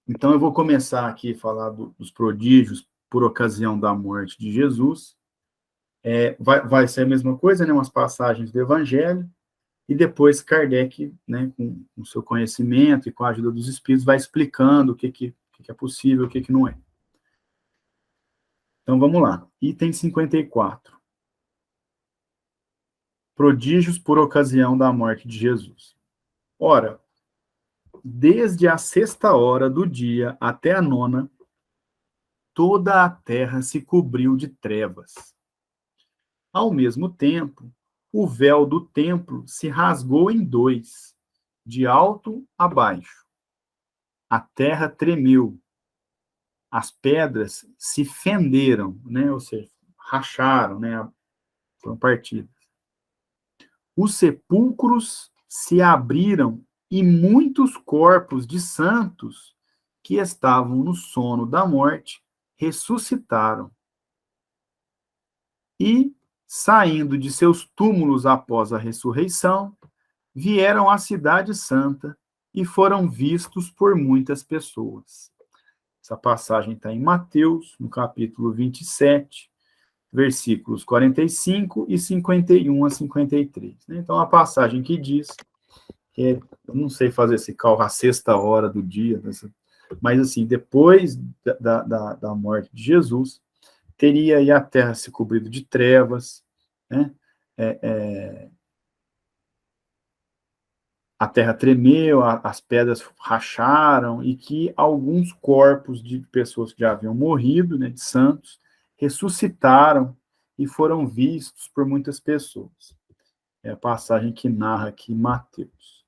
então eu vou começar aqui a falar dos prodígios por ocasião da morte de Jesus. Vai ser a mesma coisa, né? Umas passagens do Evangelho, e depois Kardec, né, com o seu conhecimento e com a ajuda dos espíritos, vai explicando o que é possível, o que não é. Então vamos lá. Item 54. Prodígios por ocasião da morte de Jesus. Ora, desde a 6ª hora do dia até a 9ª, toda a terra se cobriu de trevas. Ao mesmo tempo, o véu do templo se rasgou em dois, de alto a baixo. A terra tremeu, as pedras se fenderam, né? Ou seja, racharam, né? Foram partidas. Os sepulcros se abriram e muitos corpos de santos que estavam no sono da morte ressuscitaram. E, saindo de seus túmulos após a ressurreição, vieram à cidade santa e foram vistos por muitas pessoas. Essa passagem está em Mateus, no capítulo 27, versículos 45 e 51 a 53. Então, a passagem que diz, eu não sei fazer esse cálculo, a sexta hora do dia, mas assim, depois da morte de Jesus, teria aí a terra se cobrido de trevas, né? A terra tremeu, as pedras racharam, e que alguns corpos de pessoas que já haviam morrido, né, de santos, ressuscitaram e foram vistos por muitas pessoas. É a passagem que narra aqui Mateus.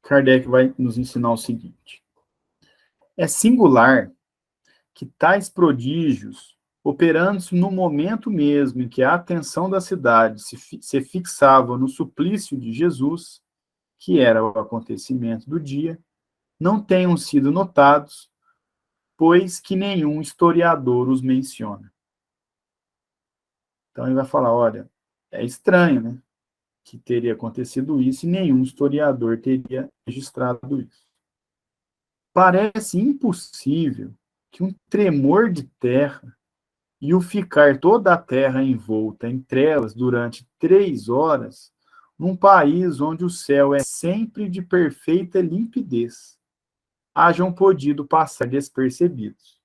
Kardec vai nos ensinar o seguinte: é singular que tais prodígios, operando-se no momento mesmo em que a atenção da cidade se fixava no suplício de Jesus, que era o acontecimento do dia, não tenham sido notados, pois que nenhum historiador os menciona. Então ele vai falar, olha, é estranho, né, que teria acontecido isso e nenhum historiador teria registrado isso. Parece impossível que um tremor de terra e o ficar toda a terra envolta em trevas durante 3 horas, num país onde o céu é sempre de perfeita limpidez, hajam podido passar despercebidos.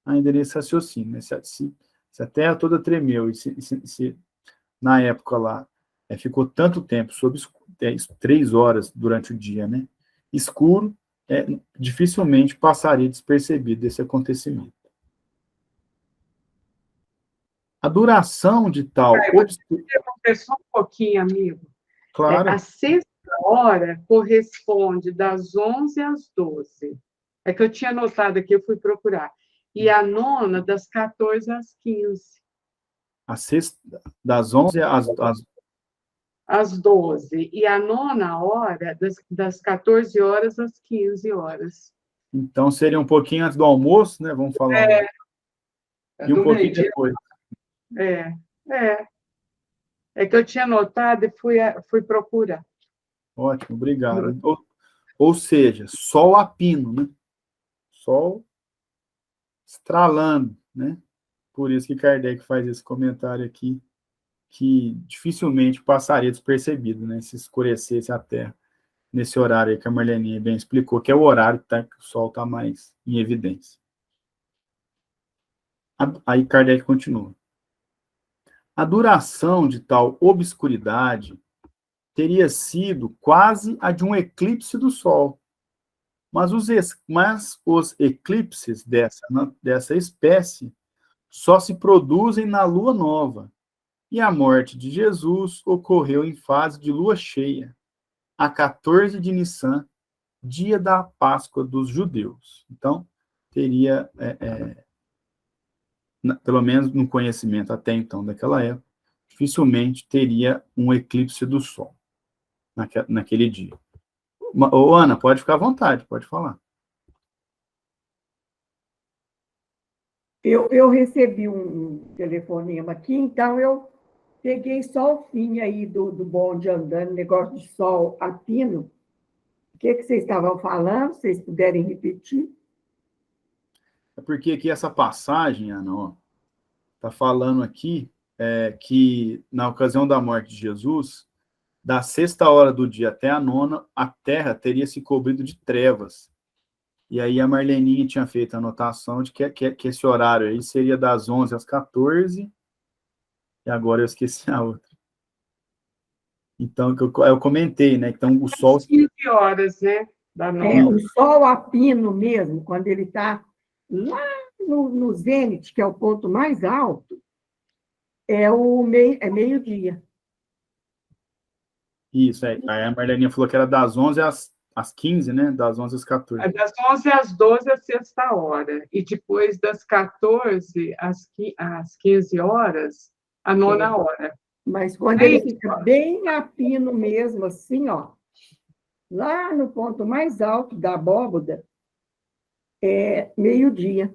Ainda nesse raciocínio, né? Se a terra toda tremeu, e se na época lá ficou tanto tempo, 3 horas durante o dia, né, escuro, dificilmente passaria despercebido desse acontecimento. A duração de tal... Só um pouquinho, amigo. Claro. A sexta hora corresponde das 11 às 12. É que eu tinha anotado aqui, eu fui procurar. E a nona, das 14 às 15. A sexta, das 11 às 12. E a nona hora, das 14 horas às 15 horas. Então, seria um pouquinho antes do almoço, né? Vamos falar. E um pouquinho depois. É que eu tinha anotado e fui procurar. Ótimo, obrigado. Ou seja, sol a pino, né? Sol estralando, né? Por isso que Kardec faz esse comentário aqui, que dificilmente passaria despercebido, né? Se escurecesse a Terra nesse horário aí que a Marleninha bem explicou, que é o horário que o Sol está mais em evidência. Aí Kardec continua. A duração de tal obscuridade teria sido quase a de um eclipse do Sol. Mas os eclipses dessa espécie só se produzem na lua nova, e a morte de Jesus ocorreu em fase de lua cheia, a 14 de Nissan, dia da Páscoa dos judeus. Então, teria, pelo menos no conhecimento até então daquela época, dificilmente teria um eclipse do Sol naquele dia. Ô, Ana, pode ficar à vontade, pode falar. Eu recebi um telefonema aqui, então eu peguei só o fim aí do bonde andando, negócio de sol a pino. O que vocês estavam falando? Se vocês puderem repetir? É porque aqui essa passagem, Ana, está falando aqui que na ocasião da morte de Jesus, da sexta hora do dia até a nona, a terra teria se cobrido de trevas. E aí a Marleninha tinha feito a anotação de que esse horário aí seria das 11 às 14, e agora eu esqueci a outra. Então, eu comentei, né? Então, o Sol... 15 horas, né? Da noite. O sol a pino mesmo, quando ele está lá no zênite, que é o ponto mais alto, É meio-dia. Isso, aí a Marleninha falou que era das 11 às 15, né? Das 11 às 14. Das 11 às 12 a sexta hora. E depois das 14 às 15 horas, a nona hora. Mas quando ele fica bem a pino mesmo, assim, ó, lá no ponto mais alto da abóboda, é meio-dia.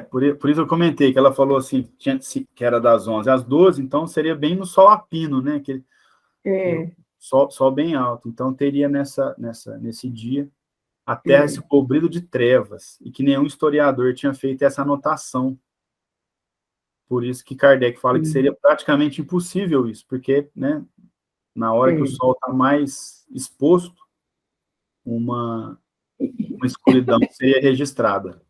Por isso eu comentei que ela falou assim, que era das 11 às 12, então seria bem no sol a pino, né? Sol bem alto. Então teria nesse dia a terra se cobrindo de trevas, e que nenhum historiador tinha feito essa anotação. Por isso que Kardec fala que seria praticamente impossível isso, porque, né, na hora que o sol está mais exposto, uma escuridão seria registrada.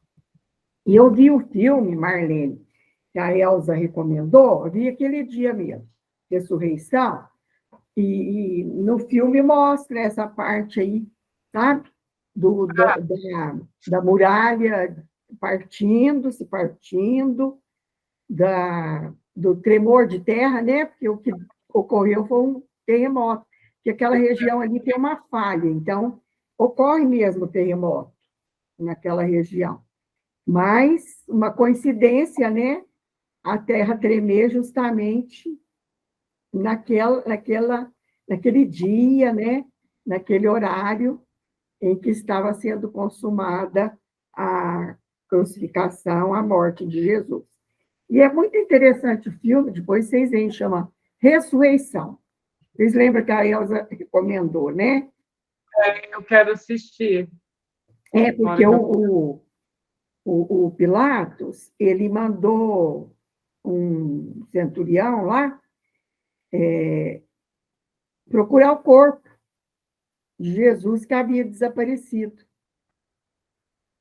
E eu vi o filme, Marlene, que a Elza recomendou, eu vi aquele dia mesmo, Ressurreição, e no filme mostra essa parte aí, sabe? Da muralha se partindo, do tremor de terra, né? Porque o que ocorreu foi um terremoto, que aquela região ali tem uma falha, então ocorre mesmo terremoto naquela região. Mas uma coincidência, né? A terra tremer justamente naquele dia, né? Naquele horário em que estava sendo consumada a crucificação, a morte de Jesus. E é muito interessante o filme, depois vocês veem, chama Ressurreição. Vocês lembram que a Elza recomendou, né? Eu quero assistir. Porque o Pilatos, ele mandou um centurião lá procurar o corpo de Jesus que havia desaparecido,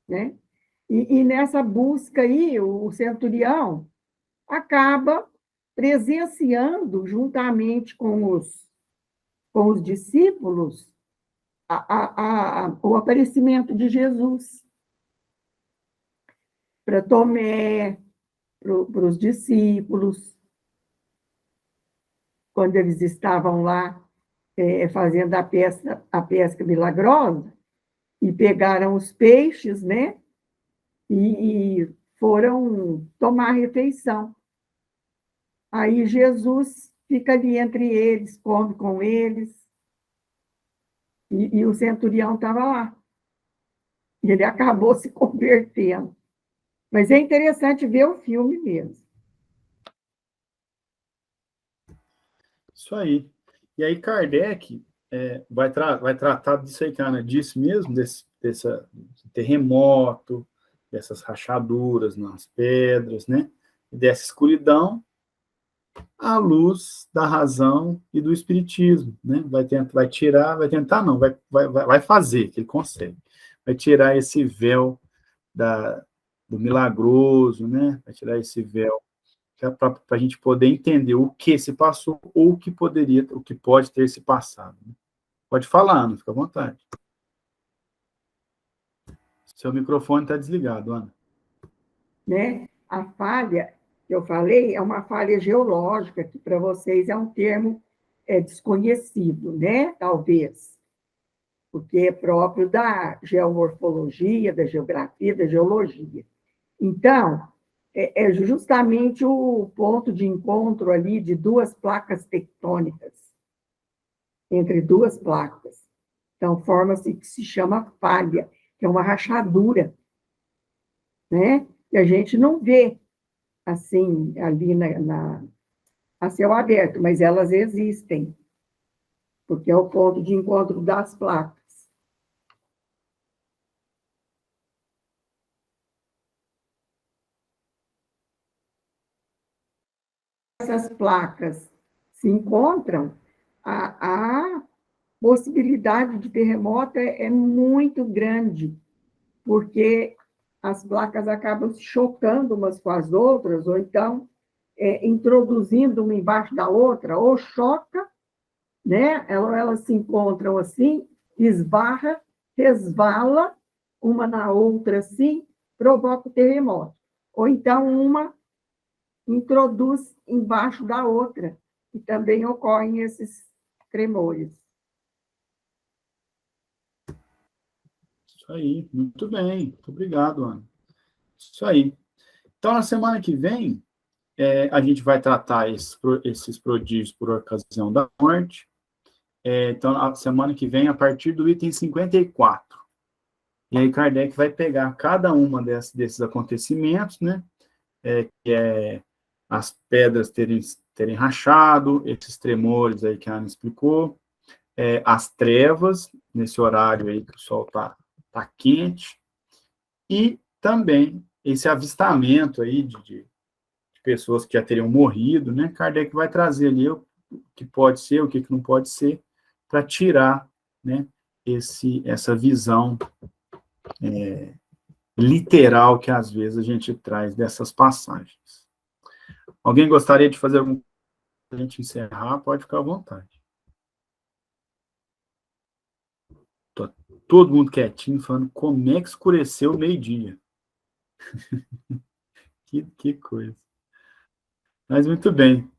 né? E nessa busca aí, o centurião acaba presenciando, juntamente com os discípulos, o aparecimento de Jesus para Tomé, para os discípulos, quando eles estavam lá fazendo a pesca milagrosa, e pegaram os peixes, né? E foram tomar refeição. Aí Jesus fica ali entre eles, come com eles, e o centurião estava lá. E ele acabou se convertendo. Mas é interessante ver o filme mesmo. Isso aí. E aí Kardec vai tratar disso aí que a Ana disse mesmo, desse terremoto, dessas rachaduras nas pedras, né? Dessa escuridão, à luz da razão e do espiritismo, né? Vai tentar não, vai fazer, que ele consegue. Vai tirar esse véu do milagroso, né? Vai tirar esse véu para a gente poder entender o que se passou ou o que pode ter se passado. Pode falar, Ana, fica à vontade. Seu microfone está desligado, Ana. Né? A falha que eu falei é uma falha geológica, que para vocês é um termo desconhecido, né? Talvez, porque é próprio da geomorfologia, da geografia, da geologia. Então, é justamente o ponto de encontro ali de duas placas tectônicas, entre duas placas. Então, forma-se o que se chama falha, que é uma rachadura, né? E a gente não vê, assim, ali a céu aberto, mas elas existem, porque é o ponto de encontro das placas. Essas placas se encontram, a possibilidade de terremoto é muito grande, porque as placas acabam se chocando umas com as outras, ou então introduzindo uma embaixo da outra, ou choca, né? Elas se encontram assim, esbarra, resvala uma na outra assim, provoca o terremoto. Ou então uma introduz embaixo da outra, e também ocorrem esses tremores. Isso aí, muito bem. Muito obrigado, Ana. Isso aí. Então, na semana que vem, a gente vai tratar esses prodígios por ocasião da morte. Então, na semana que vem, a partir do item 54. E aí, Kardec vai pegar cada uma desses acontecimentos, né? Que é as pedras terem rachado, esses tremores aí que a Ana explicou, as trevas, nesse horário aí que o sol tá quente, e também esse avistamento aí de pessoas que já teriam morrido, né? Kardec vai trazer ali o que pode ser, o que não pode ser, para tirar, né, essa visão literal que às vezes a gente traz dessas passagens. Alguém gostaria de fazer algum para a gente encerrar? Pode ficar à vontade. Tô todo mundo quietinho, falando como é que escureceu o meio-dia. Que coisa. Mas muito bem.